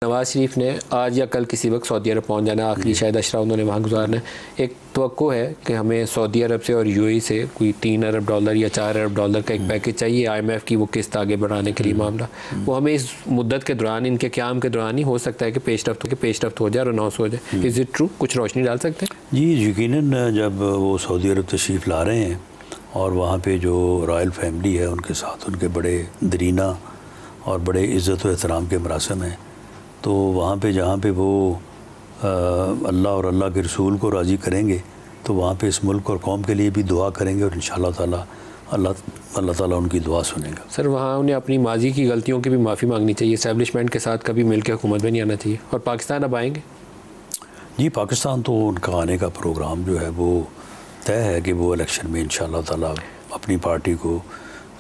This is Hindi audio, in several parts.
नवाज शरीफ ने आज या कल किसी वक्त सऊदी अरब पहुंच जाना, आखिरी शायद अशरा उन्होंने वहाँ गुजारना है। एक तवक्को है कि हमें सऊदी अरब से और यूएई से कोई $3 अरब या $4 अरब का एक पैकेज चाहिए IMF की वो किस्त आगे बढ़ाने के लिए मामला। वो हमें इस मुद्दत के दौरान, इनके क़याम के दौरान ही हो सकता है कि पेशरफ्त हो जाए और अनाउंस हो जाए। Is it true? कुछ रोशनी डाल सकते हैं? जी यकीनन, जब वो सऊदी अरब तशरीफ़ ला रहे हैं और वहाँ पे जो रॉयल फैमिली है उनके साथ उनके बड़े दरीना और बड़े इज़्ज़त व एहतराम के मरासिम हैं, तो वहाँ पे जहाँ पे वो अल्लाह और अल्लाह के रसूल को राज़ी करेंगे तो वहाँ पे इस मुल्क और कौम के लिए भी दुआ करेंगे और इंशाअल्लाह ताला अल्लाह ताला उनकी दुआ सुनेगा। सर, वहाँ उन्हें अपनी माजी की गलतियों की भी माफ़ी मांगनी चाहिए। इस्टेब्लिशमेंट के साथ कभी मिल के हुकूमत में नहीं आना चाहिए। और पाकिस्तान अब आएंगे? जी, पाकिस्तान तो उनका आने का प्रोग्राम जो है वो तय है कि वो इलेक्शन में इंशाअल्लाह ताला अपनी पार्टी को,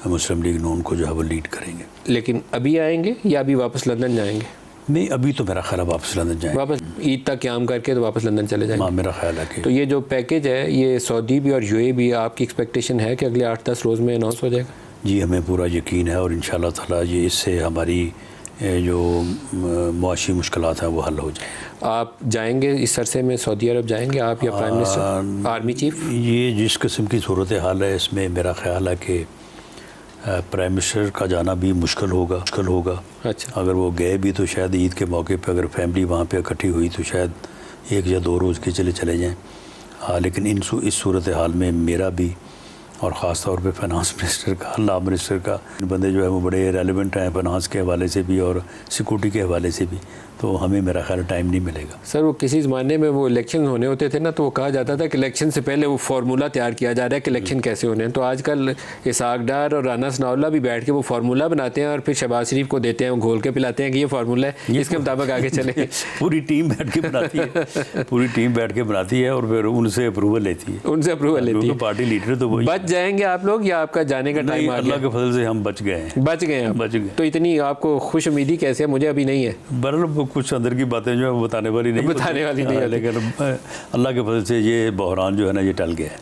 मुस्लिम लीग नून को जो है वो लीड करेंगे। लेकिन अभी आएंगे या अभी वापस लंदन जाएंगे? नहीं, अभी तो मेरा ख्याल है वापस लंदन जाएंगे। वापस ईद तक क़याम करके तो वापस लंदन चले जाएंगे। हाँ, मेरा ख्याल है कि तो ये जो पैकेज है, ये सऊदी भी और यूएई भी, आपकी एक्सपेक्टेशन है कि अगले 8-10 रोज़ में अनाउंस हो जाएगा? जी, हमें पूरा यकीन है और इंशाअल्लाह ताला ये इससे हमारी जो मुआशी मुश्किलात हैं वो हल हो जाए। आप जाएंगे इस अरसे में सऊदी अरब जाएंगे, आप या प्राइम मिनिस्टर, आर्मी चीफ? ये जिस किस्म की सूरत हाल है इसमें मेरा ख्याल है कि प्राइम मिनिस्टर का जाना भी मुश्किल होगा। अच्छा। अगर वो गए भी तो शायद ईद के मौके पे अगर फैमिली वहाँ पे इकट्ठी हुई तो शायद 1 या 2 रोज़ के चले जाएं। लेकिन इस सूरत हाल में मेरा भी और ख़ास तौर पे फाइनेंस मिनिस्टर का, लॉ मिनिस्टर का, बंदे जो है वो बड़े रेलेवेंट हैं फाइनेंस के हवाले से भी और सिक्योरिटी के हवाले से भी, तो हमें मेरा ख्याल टाइम नहीं मिलेगा। सर, वो किसी ज़माने में वो इलेक्शन होने होते थे ना, तो वो कहा जाता था कि इलेक्शन से पहले वो फार्मूला तैयार किया जा रहा है कि इलेक्शन कैसे होने हैं। तो आजकल इसहाक डार और राना सनाउल्लाह भी बैठ के वो फार्मूला बनाते हैं और फिर शहबाज शरीफ को देते हैं, वो घोल के पिलाते हैं कि ये फार्मूला है, इसके मुताबिक आगे चले। पूरी टीम बैठ के बनाती है और फिर उनसे अप्रूवल लेती है। पार्टी लीडर तो वही। बच जाएंगे आप लोग या आपका जाने का टाइम आ गया? अल्लाह के फजल से हम बच गए। तो इतनी आपको खुश उम्मीदी कैसे है? मुझे अभी नहीं है। बहरहाल कुछ अंदर की बातें जो है वो बताने वाली नहीं है, लेकिन अल्लाह के फजल से ये बहरान जो है ना ये टल गया है।